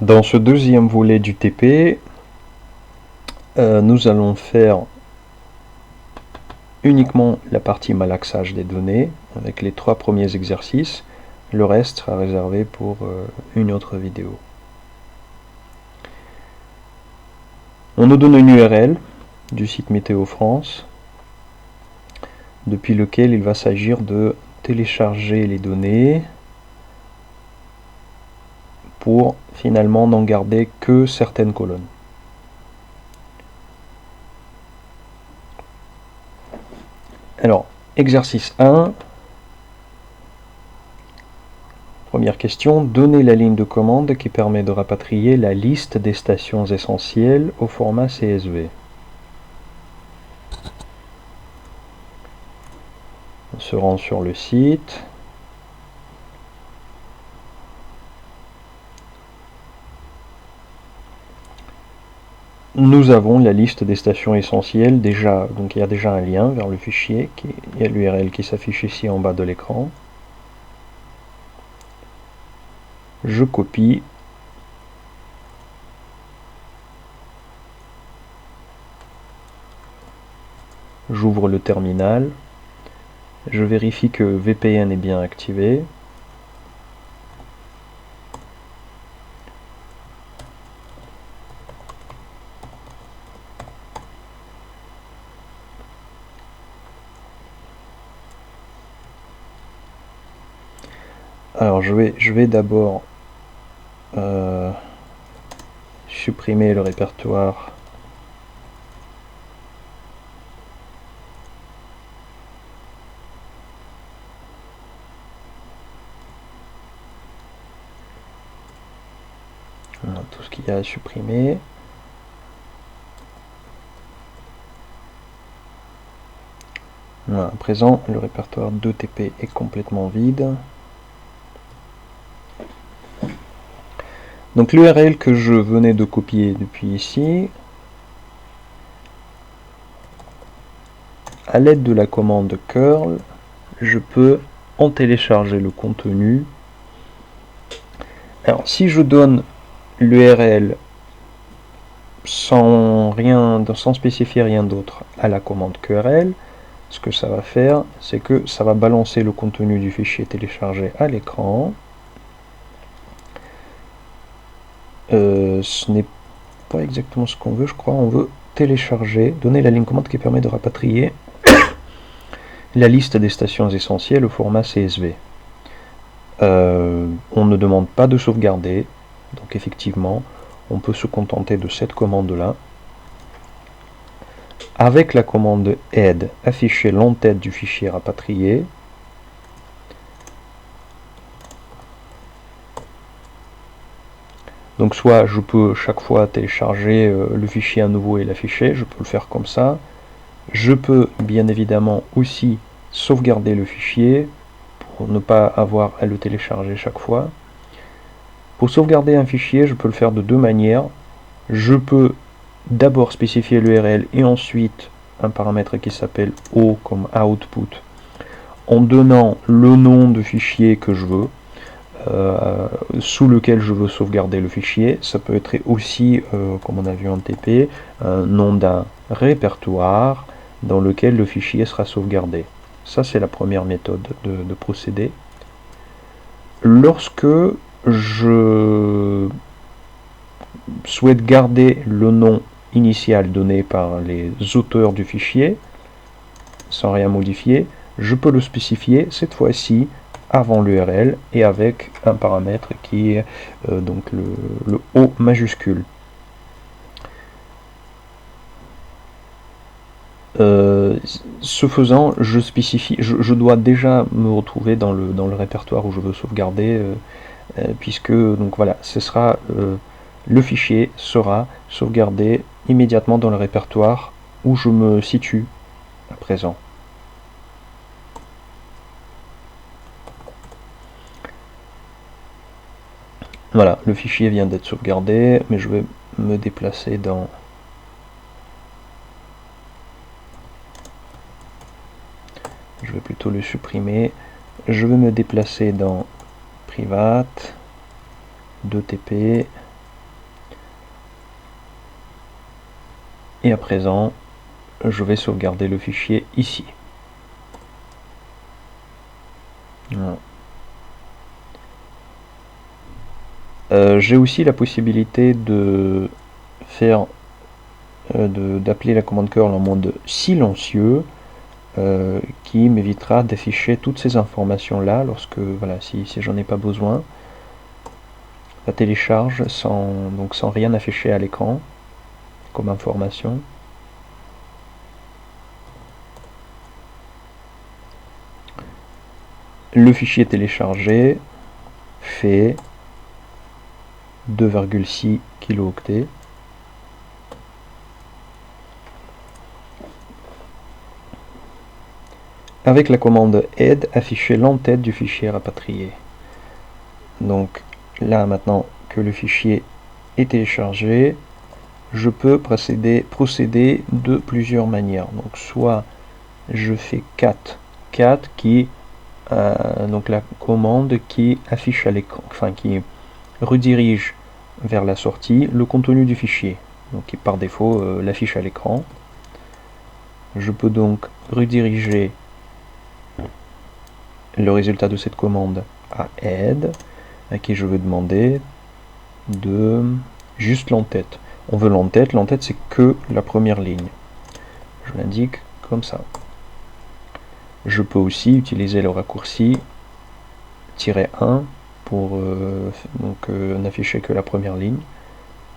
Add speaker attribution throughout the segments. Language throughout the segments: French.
Speaker 1: Dans ce deuxième volet du TP, nous allons faire uniquement la partie malaxage des données avec les 3 premiers exercices. Le reste sera réservé pour une autre vidéo. On nous donne une URL du site Météo France, depuis lequel il va s'agir de télécharger les données pour finalement n'en garder que certaines colonnes. Alors, exercice 1. Première question, donnez la ligne de commande qui permet de rapatrier la liste des stations essentielles au format CSV. On se rend sur le site. Nous avons la liste des stations essentielles déjà, donc il y a déjà un lien vers le fichier, il y a l'URL qui s'affiche ici en bas de l'écran. Je copie. J'ouvre le terminal. Je vérifie que VPN est bien activé. Alors je vais d'abord supprimer le répertoire tout ce qu'il y a à supprimer. Voilà, à présent, le répertoire 2TP est complètement vide. Donc l'URL que je venais de copier depuis ici, à l'aide de la commande curl, je peux en télécharger le contenu. Alors si je donne l'URL sans spécifier rien d'autre à la commande curl, ce que ça va faire, c'est que ça va balancer le contenu du fichier téléchargé à l'écran. Ce n'est pas exactement ce qu'on veut, je crois. On veut télécharger, donner la ligne commande qui permet de rapatrier la liste des stations essentielles au format CSV. On ne demande pas de sauvegarder, donc effectivement, on peut se contenter de cette commande-là. Avec la commande add, afficher l'entête du fichier rapatrié. Donc soit je peux chaque fois télécharger le fichier à nouveau et l'afficher, je peux le faire comme ça. Je peux bien évidemment aussi sauvegarder le fichier pour ne pas avoir à le télécharger chaque fois. Pour sauvegarder un fichier, je peux le faire de deux manières. Je peux d'abord spécifier l'URL et ensuite un paramètre qui s'appelle O comme output en donnant le nom de fichier que je veux. Sous lequel je veux sauvegarder le fichier. Ça peut être aussi, comme on a vu en TP, un nom d'un répertoire dans lequel le fichier sera sauvegardé. Ça, c'est la première méthode de procéder. Lorsque je souhaite garder le nom initial donné par les auteurs du fichier, sans rien modifier, je peux le spécifier cette fois-ci avant l'URL et avec un paramètre qui est donc le O majuscule. Ce faisant, je dois déjà me retrouver dans le répertoire où je veux sauvegarder, puisque donc voilà, le fichier sera sauvegardé immédiatement dans le répertoire où je me situe à présent. Voilà, le fichier vient d'être sauvegardé, mais je vais me déplacer dans je vais plutôt le supprimer. Je vais me déplacer dans Private, 2TP, Et à présent, je vais sauvegarder le fichier ici. Voilà. J'ai aussi la possibilité de faire d'appeler la commande curl en mode silencieux, qui m'évitera d'afficher toutes ces informations là lorsque voilà, si j'en ai pas besoin. La télécharge donc sans rien afficher à l'écran comme information. Le fichier téléchargé fait 2,6 kilooctets. Avec la commande aide, afficher l'entête du fichier rapatrié. Donc là, maintenant que le fichier est téléchargé, je peux procéder de plusieurs manières. Donc soit je fais cat qui donc la commande qui affiche à l'écran, enfin qui redirige vers la sortie le contenu du fichier, donc qui par défaut l'affiche à l'écran. Je peux donc rediriger le résultat de cette commande à aide, à qui je veux demander de juste l'entête. On veut l'entête c'est que la première ligne. Je l'indique comme ça. Je peux aussi utiliser le raccourci -1 pour n'afficher que la première ligne.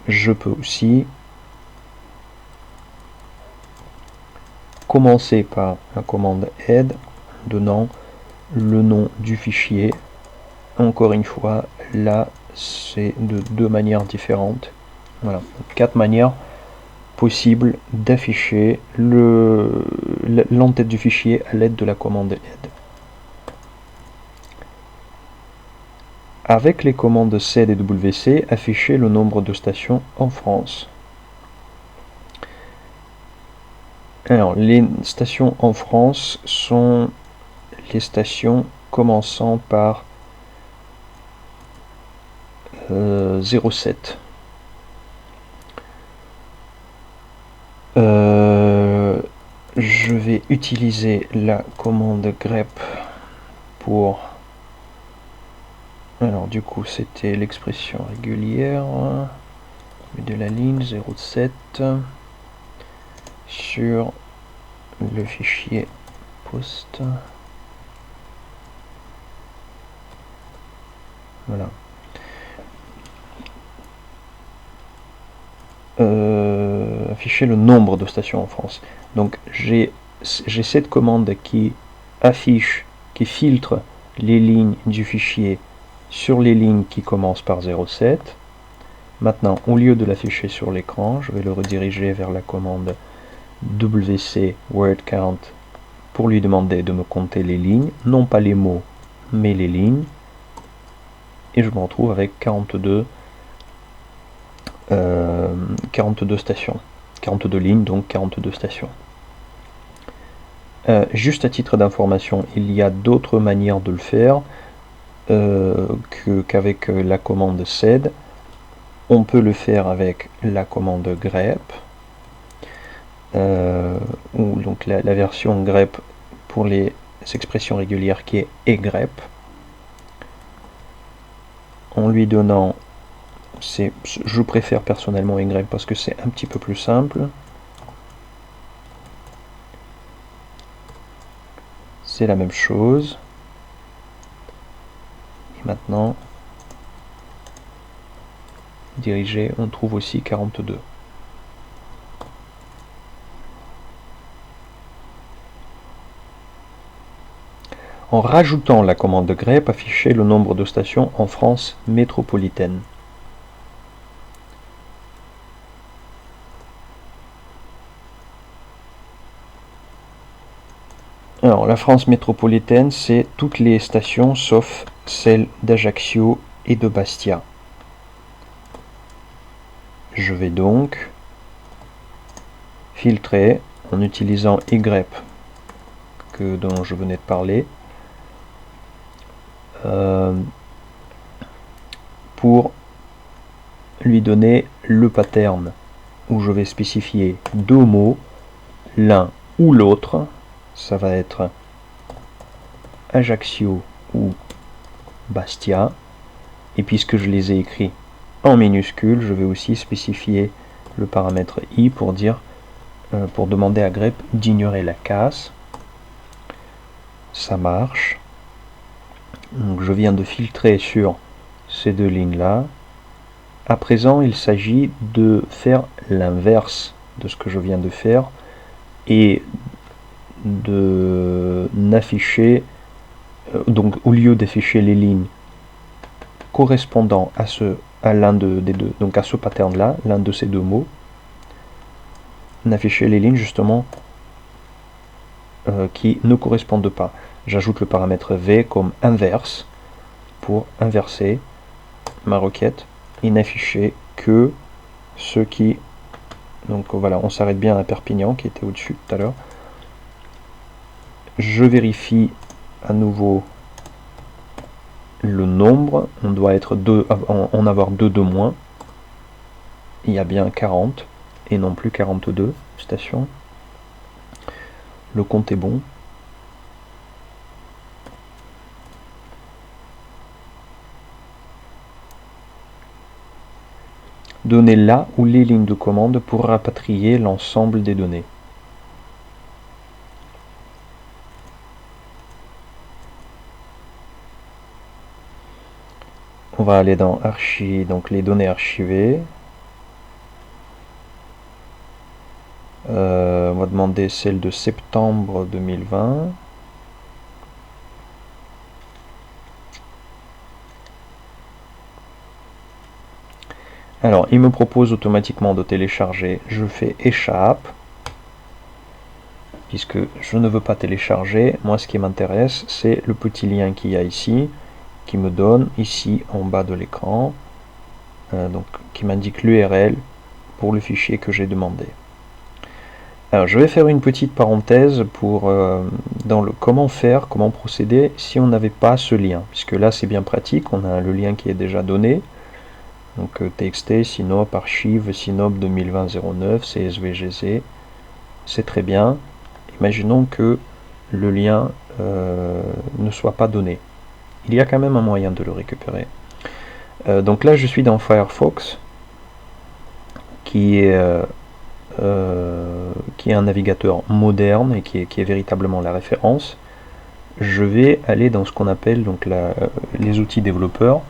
Speaker 1: Je peux aussi commencer par la commande aide donnant le nom du fichier. Encore une fois, là c'est de deux manières différentes. Voilà, 4 manières possibles d'afficher l'entête du fichier à l'aide de la commande aide. Avec les commandes ced et wc, afficher le nombre de stations en France. Alors, les stations en France sont les stations commençant par 07. Je vais utiliser la commande grep pour... Alors du coup c'était l'expression régulière de la ligne 07 sur le fichier post. Voilà. Afficher le nombre de stations en France. Donc j'ai cette commande qui affiche, qui filtre les lignes du fichier sur les lignes qui commencent par 07. Maintenant, au lieu de l'afficher sur l'écran, je vais le rediriger vers la commande wc word count pour lui demander de me compter les lignes, non pas les mots, mais les lignes. Et je me retrouve avec 42 stations. 42 lignes, donc 42 stations. Juste à titre d'information, il y a d'autres manières de le faire qu'avec la commande sed. On peut le faire avec la commande grep, ou donc la version grep pour les expressions régulières qui est egrep, en lui donnant, je préfère personnellement egrep parce que c'est un petit peu plus simple. C'est la même chose. Et maintenant, diriger, on trouve aussi 42. En rajoutant la commande grep, afficher le nombre de stations en France métropolitaine. Alors, la France métropolitaine, c'est toutes les stations sauf celles d'Ajaccio et de Bastia. Je vais donc filtrer en utilisant egrep dont je venais de parler pour lui donner le pattern où je vais spécifier deux mots, l'un ou l'autre. Ça va être Ajaccio ou Bastia. Et puisque je les ai écrits en minuscules, je vais aussi spécifier le paramètre i pour dire, pour demander à grep d'ignorer la casse. Ça marche. Donc je viens de filtrer sur ces deux lignes-là. À présent, il s'agit de faire l'inverse de ce que je viens de faire et de n'afficher, donc au lieu d'afficher les lignes correspondant à l'un des deux, donc à ce pattern-là, l'un de ces deux mots, n'afficher les lignes justement qui ne correspondent pas. J'ajoute le paramètre v comme inverse pour inverser ma requête et n'afficher que ceux qui... Donc voilà, on s'arrête bien à Perpignan qui était au-dessus tout à l'heure. Je vérifie à nouveau le nombre. On doit être en avoir 2 de moins. Il y a bien 40 et non plus 42 stations. Le compte est bon. Donner là ou les lignes de commande pour rapatrier l'ensemble des données. On va aller dans Archi, donc les données archivées. On va demander celle de septembre 2020. Alors, il me propose automatiquement de télécharger. Je fais échappe, puisque je ne veux pas télécharger. Moi, ce qui m'intéresse, c'est le petit lien qu'il y a ici, qui me donne ici en bas de l'écran, donc qui m'indique l'URL pour le fichier que j'ai demandé. Alors, je vais faire une petite parenthèse pour dans le comment procéder si on n'avait pas ce lien, puisque là c'est bien pratique, on a le lien qui est déjà donné. Donc TXT, Synop, Archive, Synop 2020-09, CSVGC, c'est très bien. Imaginons que le lien ne soit pas donné. Il y a quand même un moyen de le récupérer. Donc là je suis dans Firefox, qui est un navigateur moderne et qui est véritablement la référence. Je vais aller dans ce qu'on appelle donc les outils développeurs,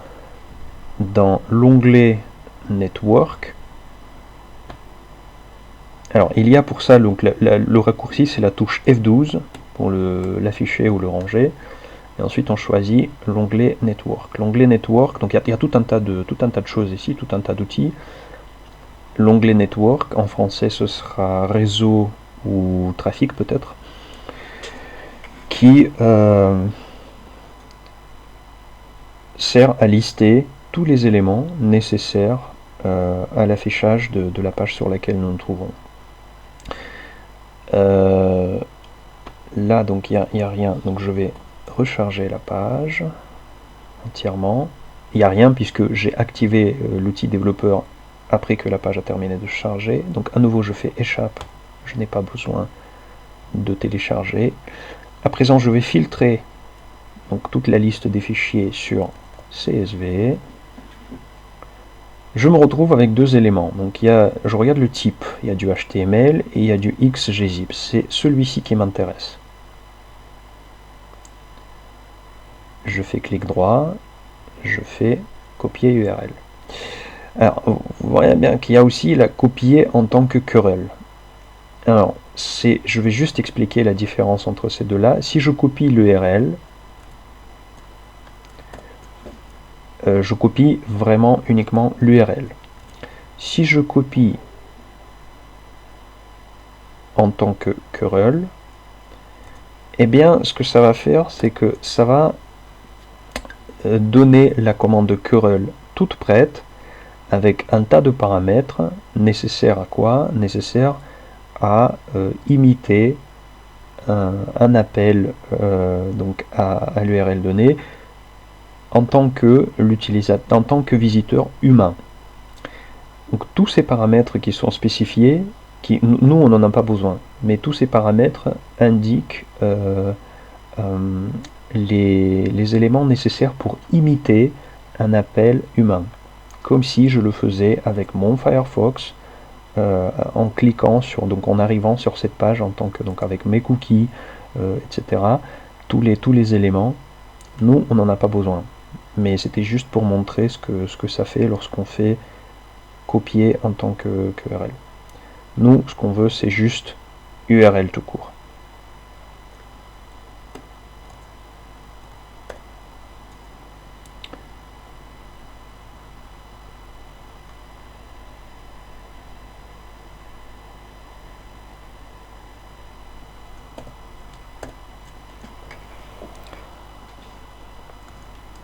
Speaker 1: dans l'onglet Network. Alors il y a pour ça donc le raccourci, c'est la touche F12 pour l'afficher ou le ranger, et ensuite on choisit l'onglet Network. L'onglet Network, donc il y a tout un tas de choses ici, tout un tas d'outils. L'onglet Network, en français ce sera réseau ou trafic peut-être, qui sert à lister tous les éléments nécessaires à l'affichage de la page sur laquelle nous nous trouvons. Là donc il n'y a rien, donc je vais recharger la page entièrement. Il n'y a rien puisque j'ai activé l'outil développeur après que la page a terminé de charger. Donc à nouveau je fais échappe, je n'ai pas besoin de télécharger. À présent je vais filtrer donc toute la liste des fichiers sur CSV. Je me retrouve avec deux éléments. Donc je regarde le type, il y a du HTML et il y a du XGZIP. C'est celui-ci qui m'intéresse. Je fais clic droit, je fais copier URL. Alors, vous voyez bien qu'il y a aussi la copier en tant que curl. Alors, je vais juste expliquer la différence entre ces deux-là. Si je copie l'URL, je copie vraiment uniquement l'URL. Si je copie en tant que curl, eh bien, ce que ça va faire, c'est que ça va donner la commande curl toute prête, avec un tas de paramètres nécessaires à quoi? Nécessaires à imiter un appel donc à l'URL donnée en tant que l'utilisateur, en tant que visiteur humain. Donc tous ces paramètres qui sont spécifiés, nous on n'en a pas besoin, mais tous ces paramètres indiquent les éléments nécessaires pour imiter un appel humain, comme si je le faisais avec mon Firefox en cliquant sur, donc en arrivant sur cette page en tant que, donc avec mes cookies, etc. Tous les éléments, nous on n'en a pas besoin, mais c'était juste pour montrer ce que ça fait lorsqu'on fait copier en tant que URL. Nous, ce qu'on veut, c'est juste URL tout court.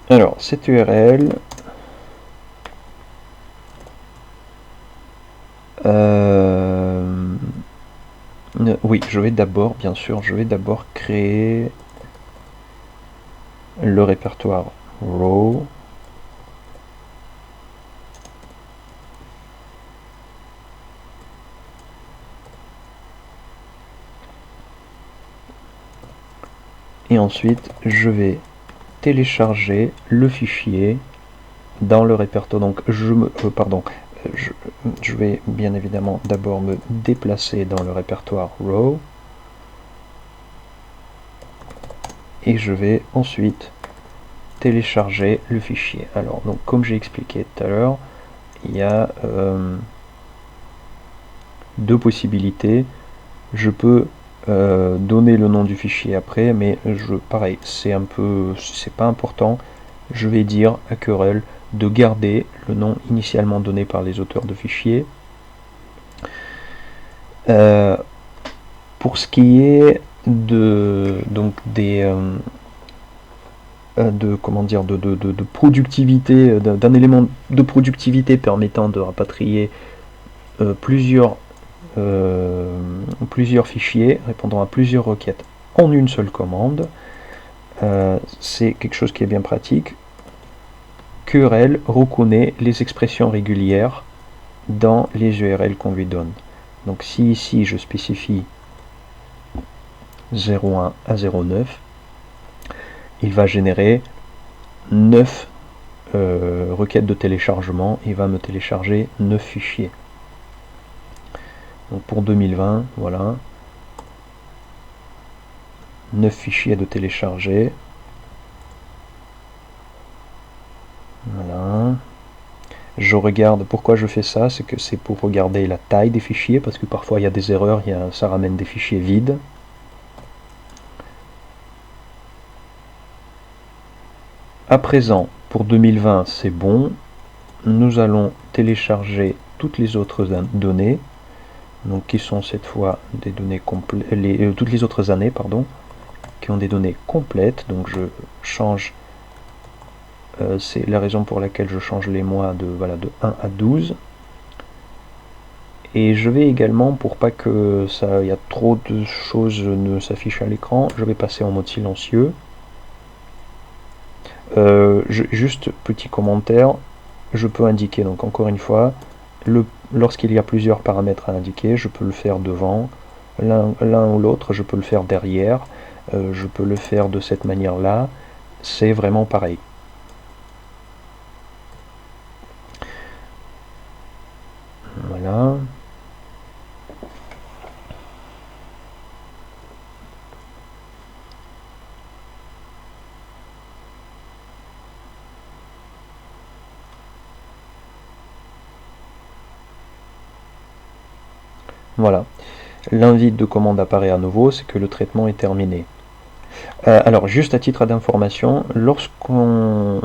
Speaker 1: Alors, cette URL, oui, je vais d'abord, bien sûr, créer le répertoire row. Et ensuite, je vais télécharger le fichier dans le répertoire. Donc, je vais bien évidemment d'abord me déplacer dans le répertoire row. Et je vais ensuite télécharger le fichier. Alors, donc, comme j'ai expliqué tout à l'heure, il y a deux possibilités. Je peux donner le nom du fichier après, mais pareil, c'est pas important. Je vais dire à Curl de garder le nom initialement donné par les auteurs de fichiers. Pour ce qui est de productivité, d'un élément de productivité permettant de rapatrier plusieurs fichiers répondant à plusieurs requêtes en une seule commande, c'est quelque chose qui est bien pratique. Curl reconnaît les expressions régulières dans les URL qu'on lui donne. Donc si ici je spécifie 01 à 09, il va générer 9 requêtes de téléchargement, il va me télécharger 9 fichiers. Donc pour 2020, voilà, 9 fichiers de télécharger. Voilà. Je regarde, pourquoi je fais ça, c'est que c'est pour regarder la taille des fichiers, parce que parfois il y a des erreurs, ça ramène des fichiers vides. À présent, pour 2020, c'est bon. Nous allons télécharger toutes les autres données, donc qui sont cette fois des données complètes, toutes les autres années, pardon, qui ont des données complètes. Donc je change, c'est la raison pour laquelle je change les mois de 1 à 12. Et je vais également, pour pas que il y a trop de choses ne s'affichent à l'écran, je vais passer en mode silencieux. Juste petit commentaire, je peux indiquer, donc encore une fois, lorsqu'il y a plusieurs paramètres à indiquer, je peux le faire devant, l'un ou l'autre, je peux le faire derrière, je peux le faire de cette manière-là, c'est vraiment pareil. Voilà. Voilà. L'invite de commande apparaît à nouveau, c'est que le traitement est terminé. Alors, juste à titre d'information, lorsqu'on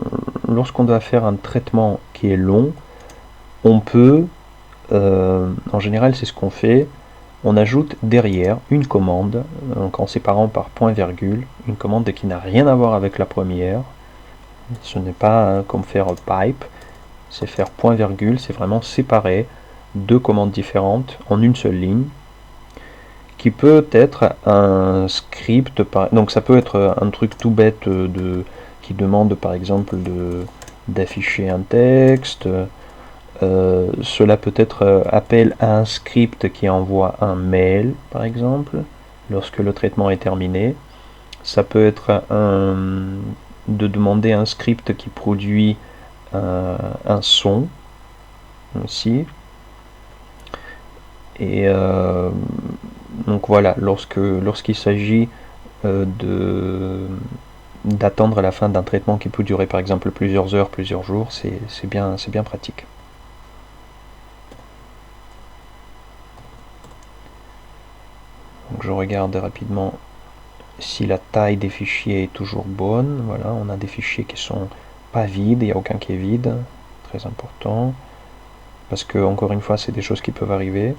Speaker 1: doit faire un traitement qui est long, on peut, en général c'est ce qu'on fait, on ajoute derrière une commande, donc en séparant par point virgule, une commande qui n'a rien à voir avec la première. Ce n'est pas comme faire pipe, c'est faire point virgule, c'est vraiment séparer deux commandes différentes en une seule ligne, qui peut être un script, donc ça peut être un truc tout bête qui demande par exemple d'afficher un texte, Cela peut être appel à un script qui envoie un mail, par exemple, lorsque le traitement est terminé. Ça peut être de demander un script qui produit un son aussi. Et donc voilà, lorsqu'il s'agit d'attendre la fin d'un traitement qui peut durer par exemple plusieurs heures, plusieurs jours, c'est bien pratique. Donc je regarde rapidement si la taille des fichiers est toujours bonne. Voilà, on a des fichiers qui sont pas vides, il n'y a aucun qui est vide, très important, parce que encore une fois c'est des choses qui peuvent arriver.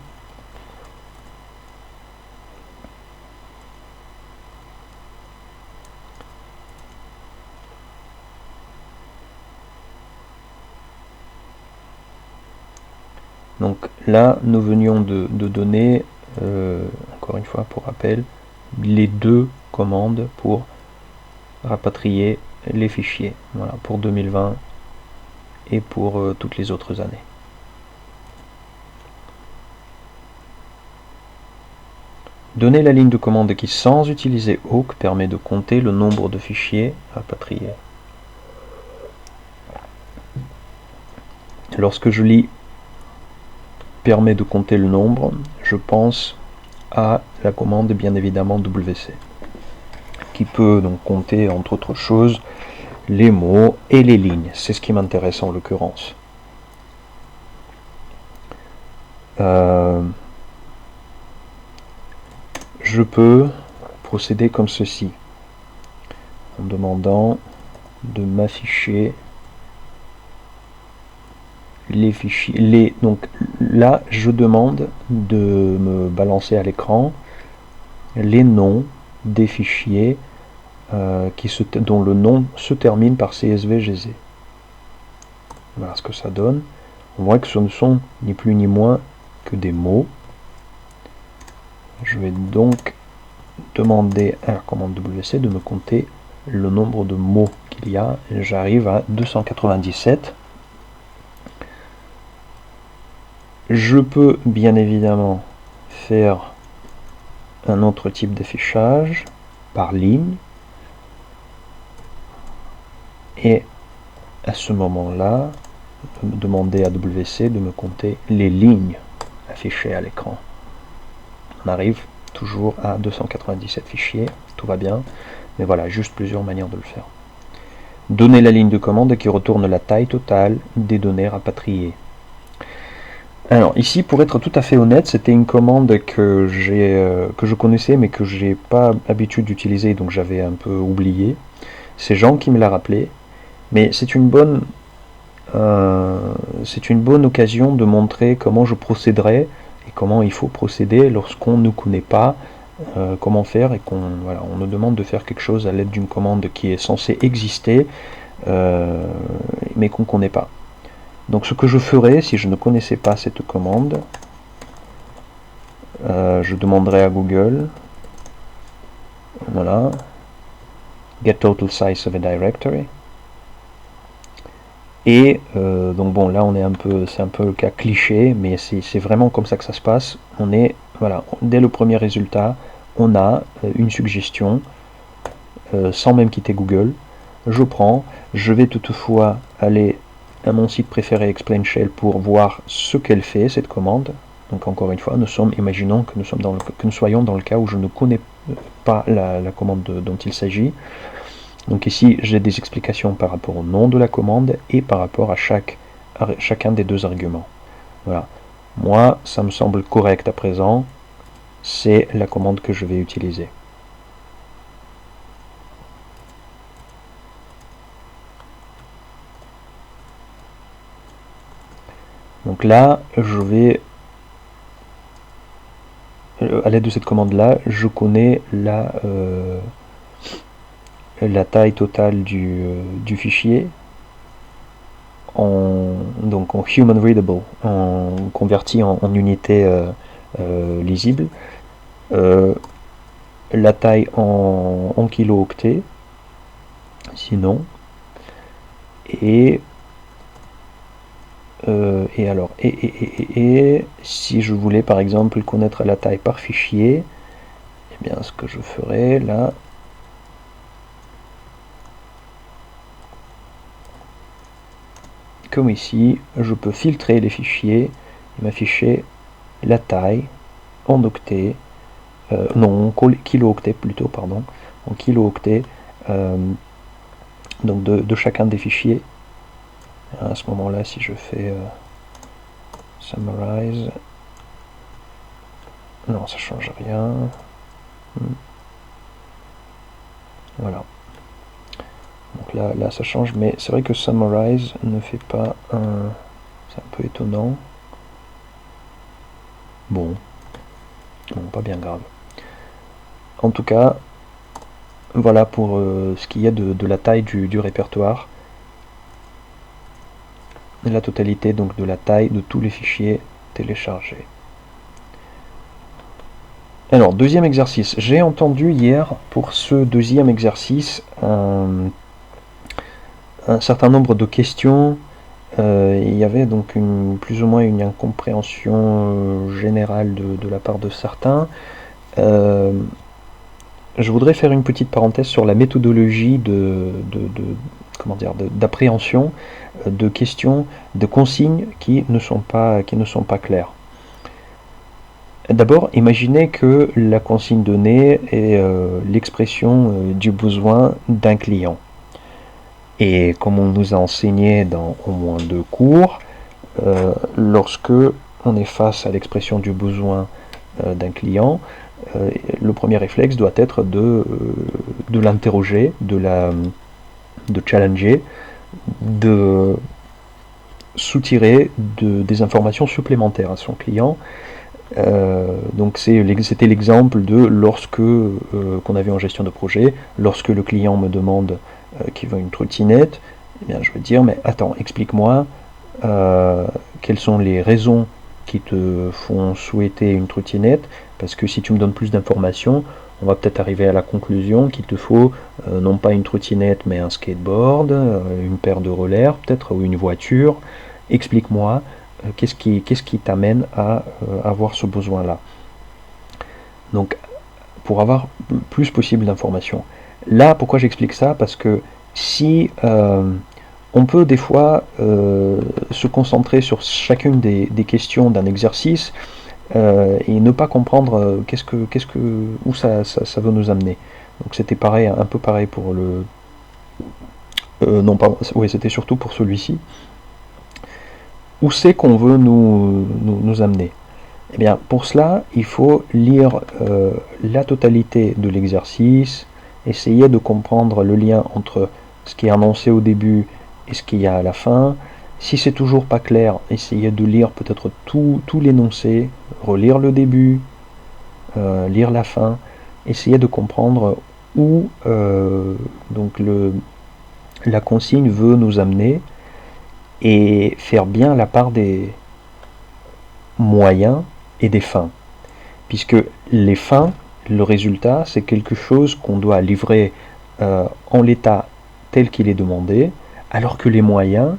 Speaker 1: Donc là, nous venions de donner, encore une fois pour rappel, les deux commandes pour rapatrier les fichiers, voilà, pour 2020 et pour toutes les autres années. Donner la ligne de commande qui, sans utiliser awk, permet de compter le nombre de fichiers rapatriés. Lorsque je lis permet de compter le nombre, je pense à la commande bien évidemment wc, qui peut donc compter entre autres choses les mots et les lignes. C'est ce qui m'intéresse en l'occurrence. Je peux procéder comme ceci, en demandant de m'afficher les fichiers. Donc là, je demande de me balancer à l'écran les noms des fichiers dont le nom se termine par CSVGZ. Voilà ce que ça donne. On voit que ce ne sont ni plus ni moins que des mots. Je vais donc demander à la commande wc de me compter le nombre de mots qu'il y a. J'arrive à 297. Je peux bien évidemment faire un autre type d'affichage par ligne. Et à ce moment-là, demander à WC de me compter les lignes affichées à l'écran. On arrive toujours à 297 fichiers, tout va bien, mais voilà, juste plusieurs manières de le faire. Donner la ligne de commande qui retourne la taille totale des données rapatriées. Alors ici, pour être tout à fait honnête, c'était une commande que je connaissais mais que j'ai pas l'habitude d'utiliser, donc j'avais un peu oublié. C'est Jean qui me l'a rappelé, mais c'est une bonne occasion de montrer comment je procéderais et comment il faut procéder lorsqu'on ne connaît pas comment faire et qu'on nous demande de faire quelque chose à l'aide d'une commande qui est censée exister mais qu'on ne connaît pas. Donc ce que je ferais si je ne connaissais pas cette commande, je demanderais à Google, voilà, get total size of a directory. Et donc bon, là c'est un peu le cas cliché, mais c'est vraiment comme ça que ça se passe. Voilà, dès le premier résultat, on a une suggestion sans même quitter Google. Je vais toutefois aller à mon site préféré Explain Shell pour voir ce qu'elle fait, cette commande. Donc encore une fois, imaginons que nous soyons dans le cas où je ne connais pas la commande dont il s'agit. Donc ici, j'ai des explications par rapport au nom de la commande et par rapport à chacun des deux arguments. Voilà. Moi, ça me semble correct à présent. C'est la commande que je vais utiliser. Donc là, je vais, à l'aide de cette commande-là, je connais la taille totale du fichier donc en human readable, converti en unité lisible, la taille en kilo-octets, sinon, et Et alors, si je voulais par exemple connaître la taille par fichier, eh bien ce que je ferais là, comme ici, je peux filtrer les fichiers et m'afficher la taille en octets, non, en kilo-octets plutôt, pardon, en kilo-octets, donc de chacun des fichiers. À ce moment-là, si je fais summarize, non, ça change rien. Voilà. Donc là, ça change, mais c'est vrai que summarize ne fait pas un... C'est un peu étonnant. Bon, pas bien grave. En tout cas, voilà pour ce qu'il y a de la taille du répertoire. Et la totalité donc de la taille de tous les fichiers téléchargés. Alors, deuxième exercice. J'ai entendu hier, pour ce deuxième exercice, un certain nombre de questions. Il y avait donc plus ou moins une incompréhension générale de la part de certains. Je voudrais faire une petite parenthèse sur la méthodologie d'appréhension de questions, de consignes qui ne sont pas claires. D'abord, imaginez que la consigne donnée est l'expression du besoin d'un client. Et comme on nous a enseigné dans au moins 2 cours, lorsque on est face à l'expression du besoin d'un client, le premier réflexe doit être de l'interroger, de challenger, de soutirer des informations supplémentaires à son client. Donc c'était l'exemple de lorsque qu'on avait en gestion de projet, lorsque le client me demande qu'il veut une trottinette, eh bien je veux dire mais attends, explique-moi quelles sont les raisons qui te font souhaiter une trottinette, parce que si tu me donnes plus d'informations, on va peut-être arriver à la conclusion qu'il te faut non pas une trottinette mais un skateboard, une paire de rollers peut-être, ou une voiture. Explique-moi qu'est-ce qui t'amène à avoir ce besoin-là. Donc, pour avoir le plus possible d'informations. Là, pourquoi j'explique ça? Parce que si on peut des fois se concentrer sur chacune des questions d'un exercice et ne pas comprendre où ça veut nous amener. Donc c'était pareil, un peu pareil pour le... non, pas, oui, c'était surtout pour celui-ci. Où c'est qu'on veut nous amener? Eh bien, pour cela, il faut lire la totalité de l'exercice, essayer de comprendre le lien entre ce qui est annoncé au début et ce qu'il y a à la fin. Si c'est toujours pas clair, essayez de lire peut-être tout l'énoncé, relire le début, lire la fin, essayer de comprendre où donc la consigne veut nous amener, et faire bien la part des moyens et des fins. Puisque les fins, le résultat, c'est quelque chose qu'on doit livrer en l'état tel qu'il est demandé, alors que les moyens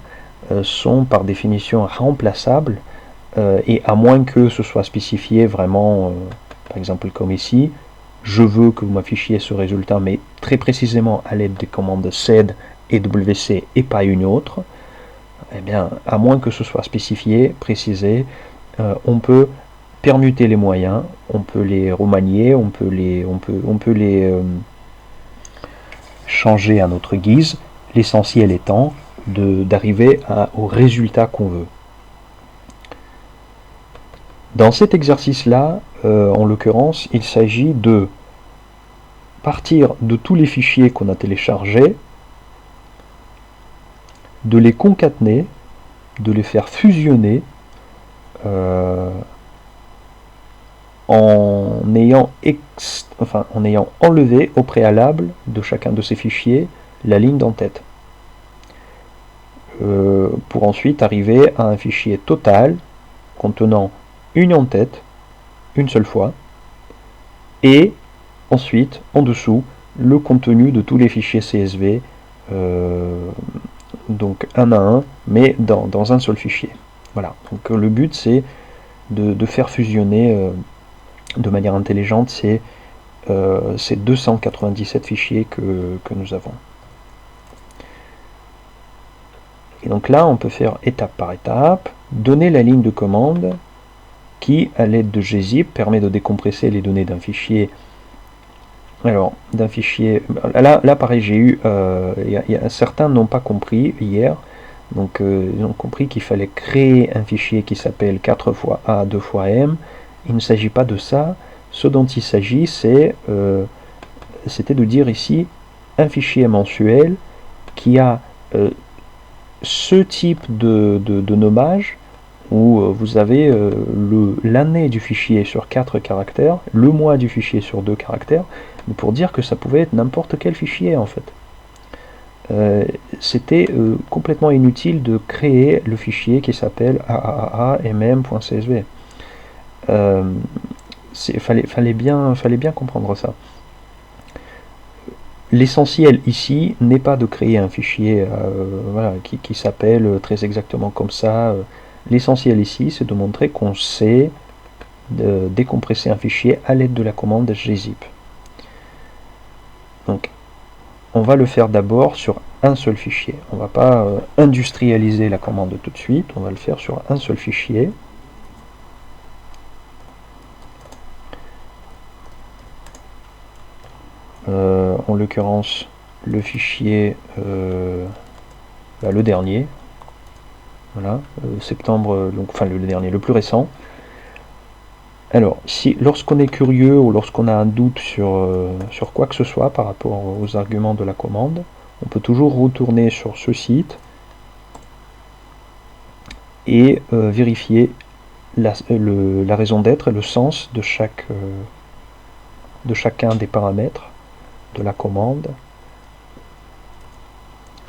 Speaker 1: sont par définition remplaçables, et à moins que ce soit spécifié vraiment, par exemple comme ici, je veux que vous m'affichiez ce résultat, mais très précisément à l'aide des commandes SED et WC et pas une autre. Eh bien, à moins que ce soit spécifié, précisé, on peut permuter les moyens, on peut les remanier, on peut les changer à notre guise, l'essentiel étant d'arriver au résultat qu'on veut. Dans cet exercice-là, en l'occurrence, il s'agit de partir de tous les fichiers qu'on a téléchargés, de les concaténer, de les faire fusionner en ayant enlevé au préalable de chacun de ces fichiers la ligne d'en-tête, pour ensuite arriver à un fichier total contenant une en-tête une seule fois, et ensuite en dessous le contenu de tous les fichiers CSV, donc un à un, mais dans un seul fichier. Voilà, donc le but c'est de faire fusionner de manière intelligente ces 297 fichiers que nous avons. Et donc là, on peut faire étape par étape, donner la ligne de commande qui, à l'aide de gzip, permet de décompresser les données d'un fichier. Alors, d'un fichier... Là pareil, j'ai eu... certains n'ont pas compris hier. Donc, ils ont compris qu'il fallait créer un fichier qui s'appelle 4 fois A, 2 fois M. Il ne s'agit pas de ça. Ce dont il s'agit, c'était de dire ici un fichier mensuel qui a ce type de nommage où vous avez l'année du fichier sur 4 caractères, le mois du fichier sur 2 caractères, pour dire que ça pouvait être n'importe quel fichier en fait. C'était complètement inutile de créer le fichier qui s'appelle aaamm.csv. Fallait bien comprendre ça. L'essentiel ici n'est pas de créer un fichier voilà, qui s'appelle très exactement comme ça. L'essentiel ici, c'est de montrer qu'on sait décompresser un fichier à l'aide de la commande gzip. Donc, on va le faire d'abord sur un seul fichier. On ne va pas industrialiser la commande tout de suite, on va le faire sur un seul fichier. En l'occurrence, le fichier, le dernier, voilà, septembre, donc, enfin le dernier, le plus récent. Alors, lorsqu'on est curieux ou lorsqu'on a un doute sur quoi que ce soit par rapport aux arguments de la commande, on peut toujours retourner sur ce site et vérifier la raison d'être et le sens de chacun des paramètres de la commande,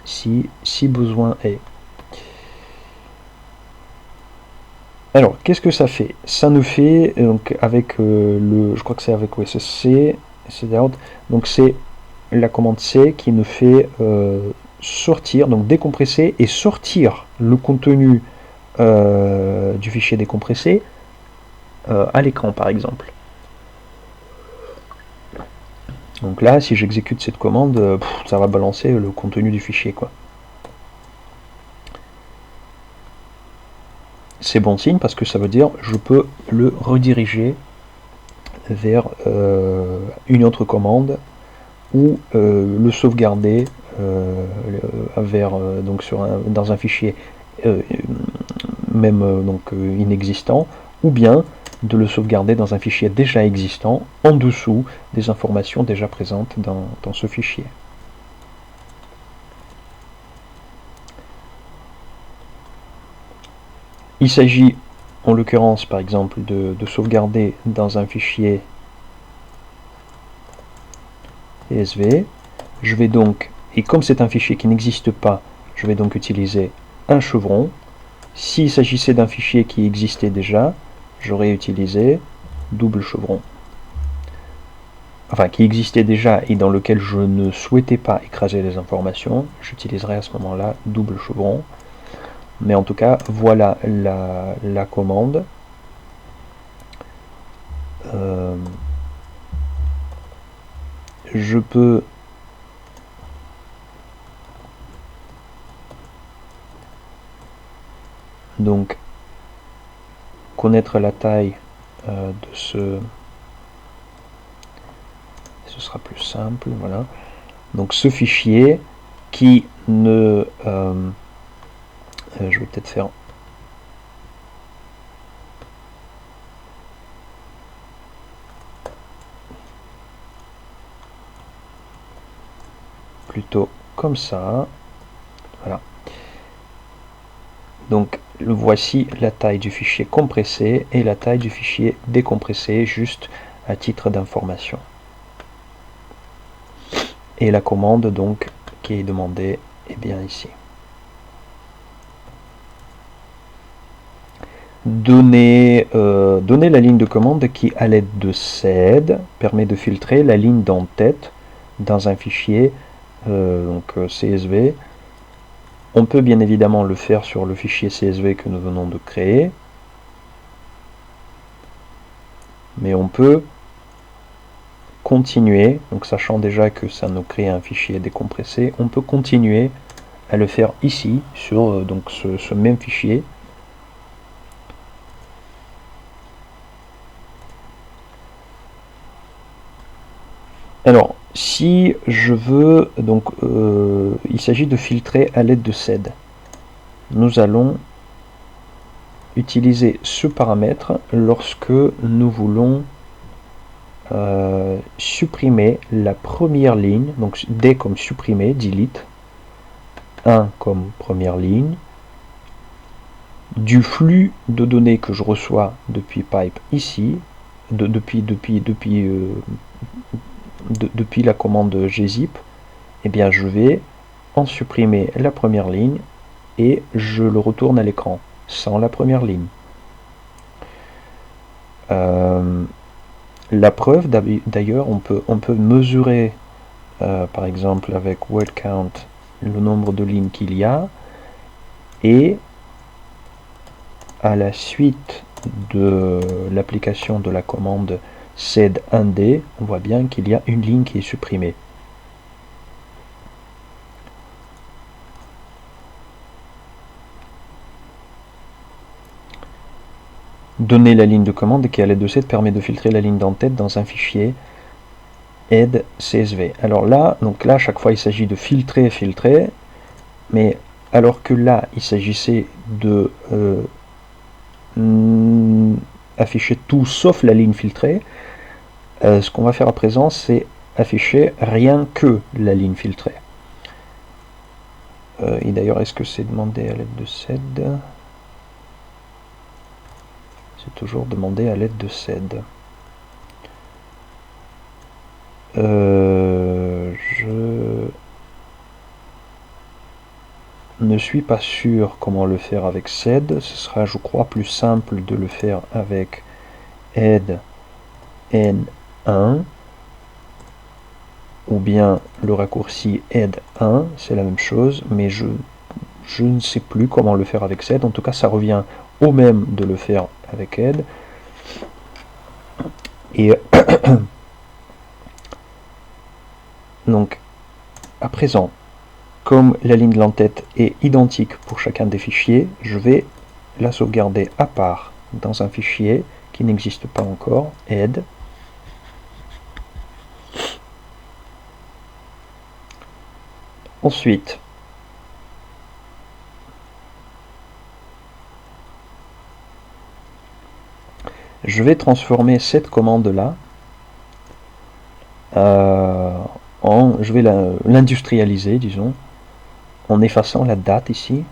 Speaker 1: si besoin est. Alors, qu'est-ce que ça fait? Ça nous fait, donc avec je crois que c'est avec OSSC, donc c'est la commande C qui nous fait sortir, donc décompresser et sortir le contenu du fichier décompressé à l'écran par exemple. Donc là, si j'exécute cette commande, ça va balancer le contenu du fichier, quoi. C'est bon signe parce que ça veut dire je peux le rediriger vers une autre commande ou le sauvegarder donc dans un fichier même donc inexistant, ou bien de le sauvegarder dans un fichier déjà existant en dessous des informations déjà présentes dans ce fichier. Il s'agit en l'occurrence par exemple de sauvegarder dans un fichier CSV. Je vais donc, et comme c'est un fichier qui n'existe pas, je vais donc utiliser un chevron. S'il s'agissait d'un fichier qui existait déjà, j'aurais utilisé double chevron. Enfin, qui existait déjà et dans lequel je ne souhaitais pas écraser les informations, j'utiliserai à ce moment-là double chevron. Mais en tout cas, voilà la commande. Je peux donc connaître la taille de ce sera plus simple, voilà. Donc ce fichier qui ne je vais peut-être faire plutôt comme ça, voilà. Donc voici la taille du fichier compressé et la taille du fichier décompressé, juste à titre d'information. Et la commande donc qui est demandée est bien ici. Donner la ligne de commande qui, à l'aide de sed, permet de filtrer la ligne d'en-tête dans un fichier donc CSV On peut bien évidemment le faire sur le fichier CSV que nous venons de créer, mais on peut continuer, donc sachant déjà que ça nous crée un fichier décompressé, on peut continuer à le faire ici, sur donc ce même fichier. Alors, si je veux, donc il s'agit de filtrer à l'aide de sed. Nous allons utiliser ce paramètre lorsque nous voulons supprimer la première ligne, donc D comme supprimer, delete, 1 comme première ligne, du flux de données que je reçois depuis pipe ici, depuis la commande gzip, eh bien je vais en supprimer la première ligne et je le retourne à l'écran sans la première ligne. La preuve, d'ailleurs, on peut mesurer par exemple avec word count le nombre de lignes qu'il y a, et à la suite de l'application de la commande sed1d, on voit bien qu'il y a une ligne qui est supprimée. Donner la ligne de commande qui à l'aide de sed permet de filtrer la ligne d'entête dans un fichier aide CSV. Alors là, donc là, à chaque fois, il s'agit de filtrer, mais alors que là, il s'agissait de afficher tout sauf la ligne filtrée, ce qu'on va faire à présent, c'est afficher rien que la ligne filtrée. Et d'ailleurs, est-ce que c'est demandé à l'aide de sed? C'est toujours demandé à l'aide de sed. Je ne suis pas sûr comment le faire avec sed. Ce sera, je crois, plus simple de le faire avec add n1 ou bien le raccourci add1, c'est la même chose, mais je ne sais plus comment le faire avec sed. En tout cas, ça revient au même de le faire avec add. Et donc, à présent, comme la ligne de l'entête est identique pour chacun des fichiers, je vais la sauvegarder à part dans un fichier qui n'existe pas encore, add. Ensuite, je vais transformer cette commande-là je vais l'industrialiser, disons, en effaçant la date ici,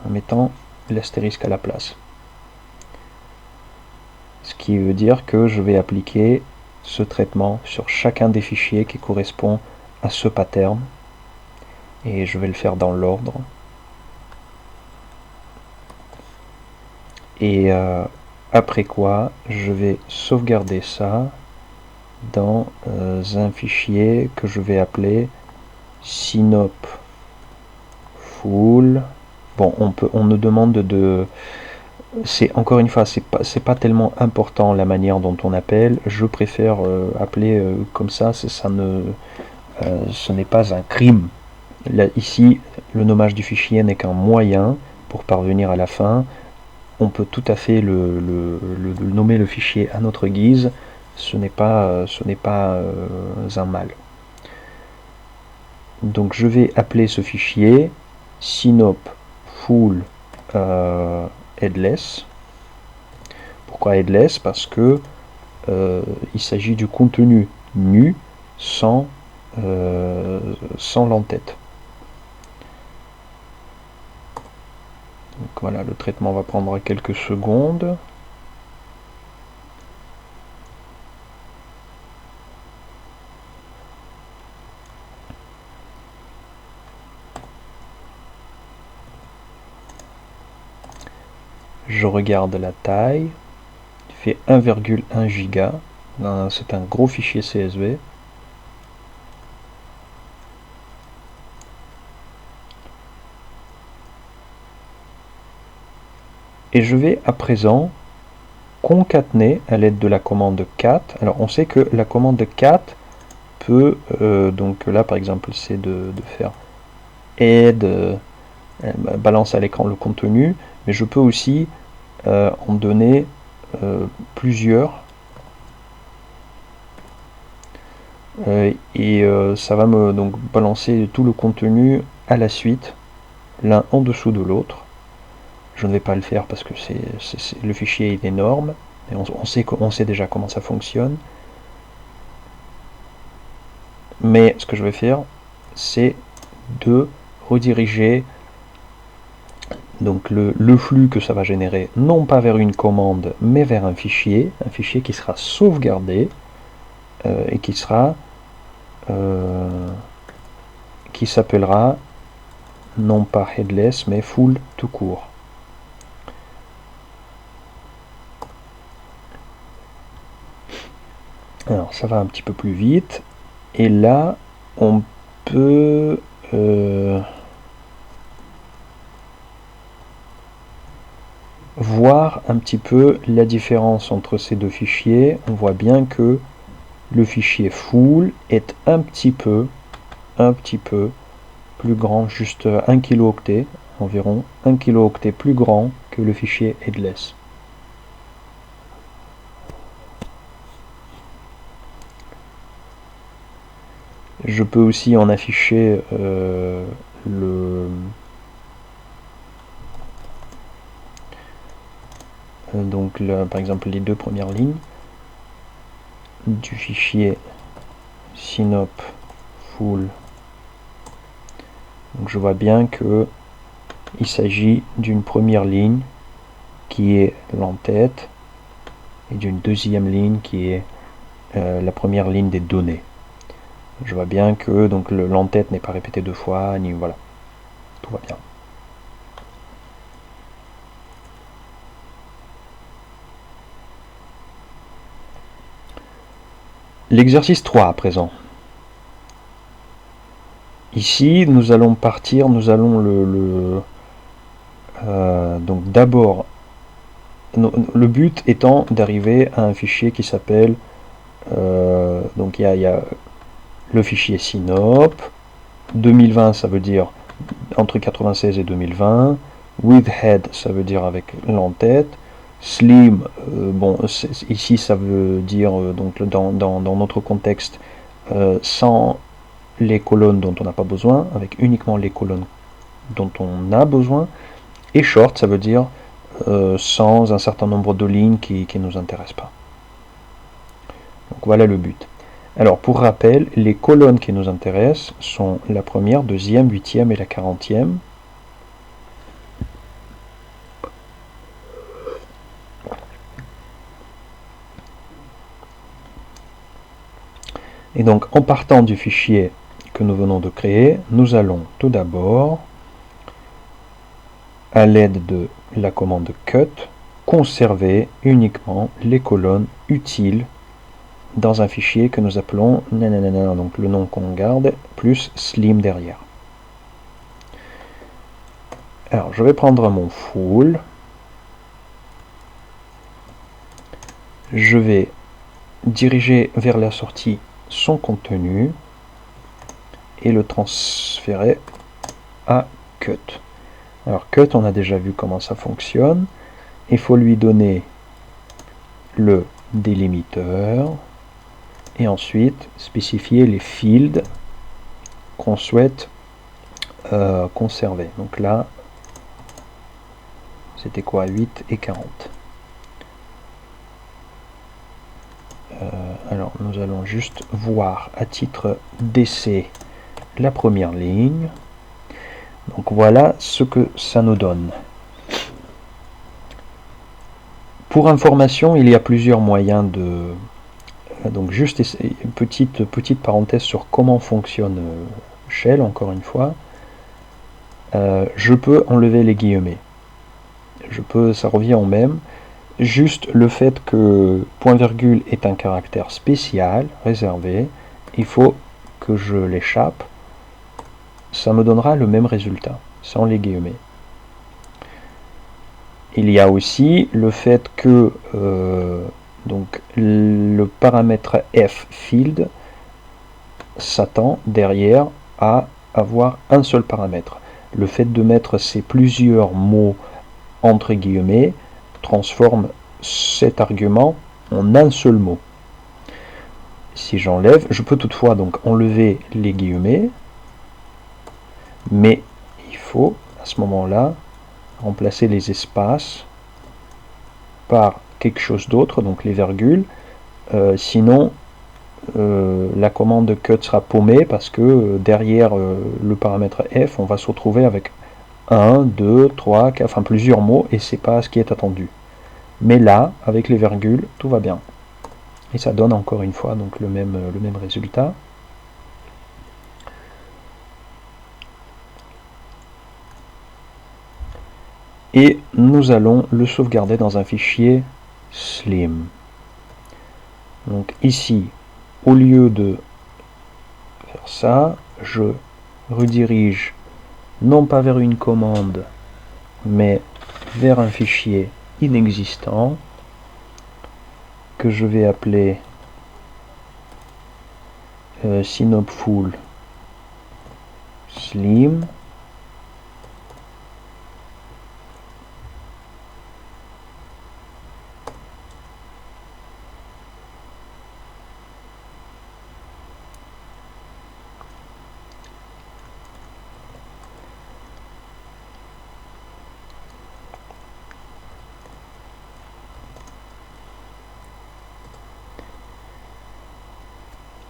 Speaker 1: en mettant l'astérisque à la place. Ce qui veut dire que je vais appliquer ce traitement sur chacun des fichiers qui correspond à ce pattern, et je vais le faire dans l'ordre. Et après quoi, je vais sauvegarder ça dans un fichier que je vais appeler synop full. Bon, on nous demande de... Encore une fois, c'est pas tellement important la manière dont on appelle. Je préfère appeler comme ça, ce n'est pas un crime. Là, ici, le nommage du fichier n'est qu'un moyen pour parvenir à la fin. On peut tout à fait nommer le fichier à notre guise. Ce n'est pas un mal. Donc je vais appeler ce fichier synop full headless. Pourquoi headless? Parce que il s'agit du contenu nu sans l'entête. Donc voilà, le traitement va prendre quelques secondes. Je regarde la taille, il fait 1,1 giga, c'est un gros fichier CSV. Et je vais à présent concaténer à l'aide de la commande cat. Alors on sait que la commande cat peut, donc là par exemple c'est de faire add, balance à l'écran le contenu, mais je peux aussi en donner plusieurs. Ça va me donc balancer tout le contenu à la suite, l'un en dessous de l'autre. Je ne vais pas le faire parce que le fichier est énorme, et on sait déjà comment ça fonctionne. Mais ce que je vais faire, c'est de rediriger donc le flux que ça va générer, non pas vers une commande, mais vers un fichier qui sera sauvegardé et qui s'appellera non pas headless, mais full tout court. Alors ça va un petit peu plus vite, et là on peut voir un petit peu la différence entre ces deux fichiers. On voit bien que le fichier full est un petit peu plus grand, juste 1 kilooctet, environ 1 kilooctet plus grand que le fichier headless. Je peux aussi en afficher donc par exemple les deux premières lignes du fichier synop full. Donc je vois bien que il s'agit d'une première ligne qui est l'entête et d'une deuxième ligne qui est la première ligne des données. Je vois bien que donc l'entête n'est pas répété deux fois, ni voilà, tout va bien. L'exercice 3 à présent. Ici, nous allons partir, nous allons donc d'abord, le but étant d'arriver à un fichier qui s'appelle, donc il y a le fichier synop, 2020 ça veut dire entre 96 et 2020, with head ça veut dire avec l'entête, slim, bon ici ça veut dire donc dans notre contexte sans les colonnes dont on n'a pas besoin, avec uniquement les colonnes dont on a besoin, et short ça veut dire sans un certain nombre de lignes qui ne nous intéressent pas. Donc voilà le but. Alors pour rappel, les colonnes qui nous intéressent sont la première, deuxième, huitième et la 40e. Et donc en partant du fichier que nous venons de créer, nous allons tout d'abord, à l'aide de la commande cut, conserver uniquement les colonnes utiles dans un fichier que nous appelons nanana, donc le nom qu'on garde, plus slim derrière. Alors je vais prendre mon full, je vais diriger vers la sortie son contenu et le transférer à cut. Alors cut, on a déjà vu comment ça fonctionne. Il faut lui donner le délimiteur et ensuite spécifier les fields qu'on souhaite conserver. Donc là, c'était quoi, 8 et 40. Alors nous allons juste voir à titre d'essai la première ligne. Donc voilà ce que ça nous donne. Pour information, il y a plusieurs moyens de... Donc juste une petite parenthèse sur comment fonctionne Shell, encore une fois. Je peux enlever les guillemets. Ça revient au même. Juste le fait que point virgule est un caractère spécial, réservé, il faut que je l'échappe. Ça me donnera le même résultat, sans les guillemets. il y a aussi le fait que donc le paramètre f field s'attend derrière à avoir un seul paramètre. Le fait de mettre ces plusieurs mots entre guillemets transforme cet argument en un seul mot. Si j'enlève, je peux toutefois donc enlever les guillemets, mais il faut à ce moment-là remplacer les espaces par quelque chose d'autre, donc les virgules, sinon la commande cut sera paumée parce que derrière le paramètre f, on va se retrouver avec 1, 2, 3, 4, enfin plusieurs mots, et c'est pas ce qui est attendu. Mais là, avec les virgules, tout va bien. Et ça donne encore une fois donc le même résultat. Et nous allons le sauvegarder dans un fichier slim. Donc ici, au lieu de faire ça, je redirige non pas vers une commande, mais vers un fichier inexistant que je vais appeler synopfull slim.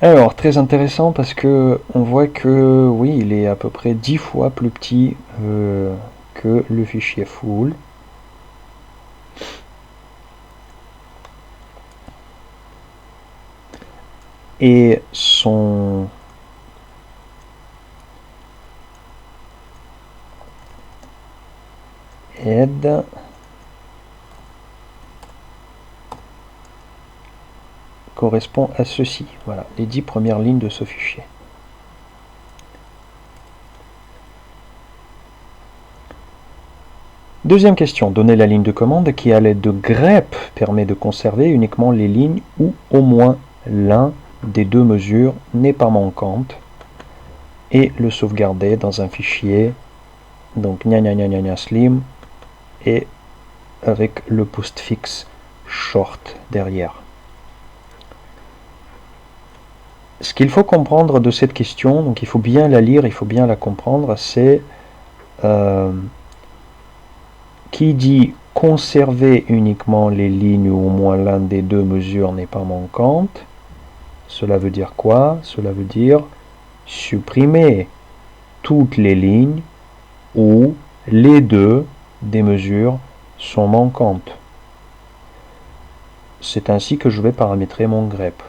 Speaker 1: Alors, très intéressant parce que on voit que, oui, il est à peu près 10 fois plus petit que le fichier full. Et son head correspond à ceci. Voilà, les 10 premières lignes de ce fichier. Deuxième question, donner la ligne de commande qui, à l'aide de grep, permet de conserver uniquement les lignes où au moins l'un des deux mesures n'est pas manquante et le sauvegarder dans un fichier, donc slim, et avec le postfix short derrière. Ce qu'il faut comprendre de cette question, donc il faut bien la lire, il faut bien la comprendre, c'est qui dit conserver uniquement les lignes où au moins l'un des deux mesures n'est pas manquante. Cela veut dire quoi? Cela veut dire supprimer toutes les lignes où les deux des mesures sont manquantes. C'est ainsi que je vais paramétrer mon grep.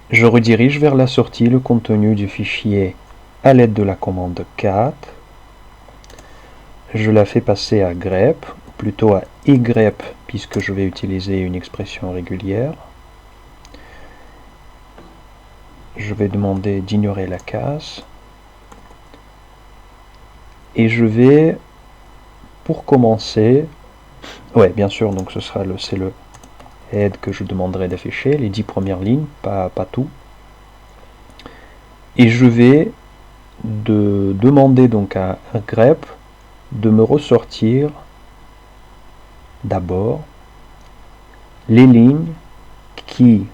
Speaker 1: Je redirige vers la sortie le contenu du fichier à l'aide de la commande cat. Je la fais passer à grep, plutôt à ygrep, puisque je vais utiliser une expression régulière. Je vais demander d'ignorer la case. Et je vais, pour commencer, ouais, bien sûr, donc ce sera c'est le head que je demanderai d'afficher, les 10 premières lignes, pas tout. Et je vais demander donc à grep de me ressortir d'abord les lignes qui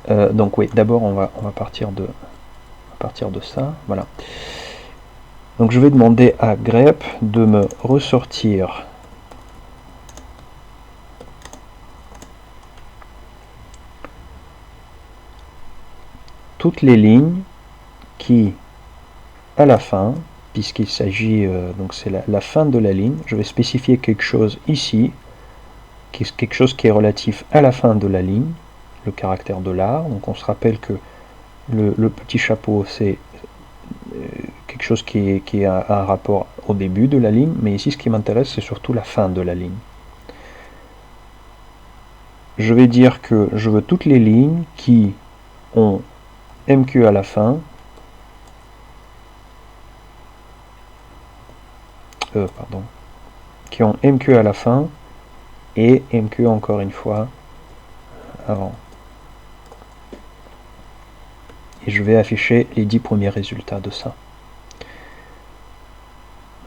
Speaker 1: donc oui, d'abord on va partir de ça, voilà. Donc je vais demander à grep de me ressortir toutes les lignes qui, à la fin, puisqu'il s'agit, donc c'est la fin de la ligne, je vais spécifier quelque chose ici, quelque chose qui est relatif à la fin de la ligne, le caractère de $. Donc on se rappelle que le petit chapeau, c'est quelque chose qui a un rapport au début de la ligne, mais ici ce qui m'intéresse, c'est surtout la fin de la ligne. je vais dire que je veux toutes les lignes qui ont MQ à la fin, qui ont MQ à la fin et MQ encore une fois avant. Et je vais afficher les 10 premiers résultats de ça.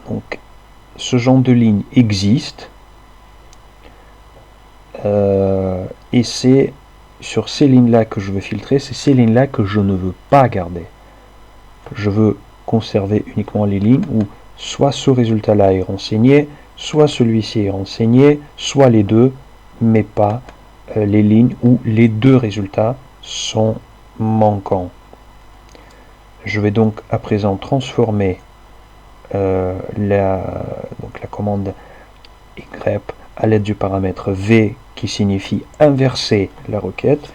Speaker 1: Donc, ce genre de ligne existe. Et c'est sur ces lignes-là que je veux filtrer, c'est ces lignes-là que je ne veux pas garder. Je veux conserver uniquement les lignes où soit ce résultat-là est renseigné, soit celui-ci est renseigné, soit les deux, mais pas les lignes où les deux résultats sont manquants. Je vais donc à présent transformer la commande grep à l'aide du paramètre v qui signifie inverser la requête.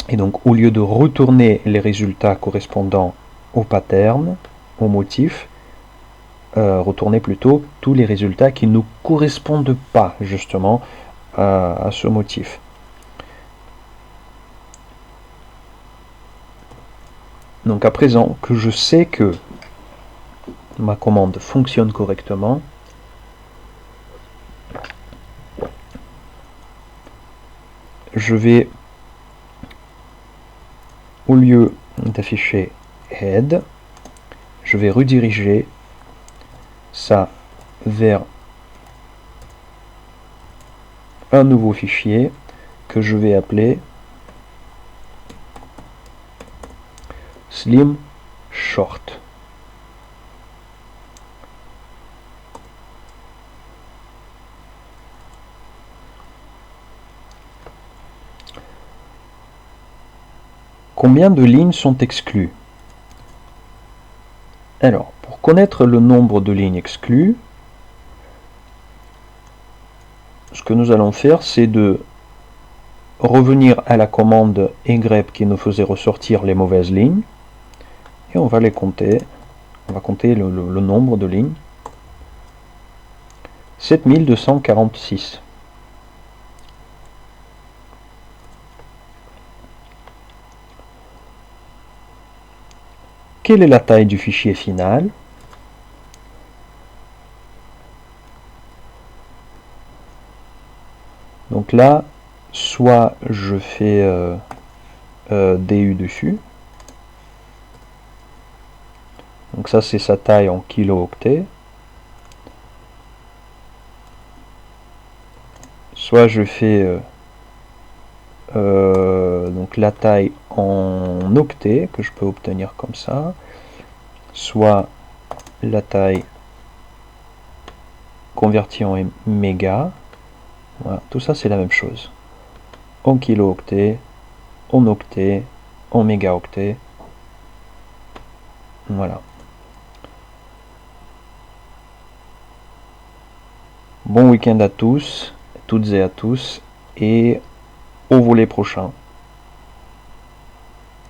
Speaker 1: Et donc au lieu de retourner les résultats correspondant au pattern, au motif, retourner plutôt tous les résultats qui ne correspondent pas justement à ce motif. Donc à présent que je sais que ma commande fonctionne correctement, je vais, au lieu d'afficher head, je vais rediriger ça vers un nouveau fichier que je vais appeler slim short. Combien de lignes sont exclues? Alors, pour connaître le nombre de lignes exclues, ce que nous allons faire, c'est de revenir à la commande grep qui nous faisait ressortir les mauvaises lignes, et on va les compter. On va compter le nombre de lignes. 7246. Quelle est la taille du fichier final? Donc là, soit je fais DU dessus. Donc ça, c'est sa taille en kilo-octets. Soit je fais donc la taille en octets, que je peux obtenir comme ça. Soit la taille convertie en méga. Voilà, tout ça c'est la même chose. En kilo-octets, en octets, en mégaoctets. Voilà. Bon week-end à tous, toutes et à tous, et au volet prochain.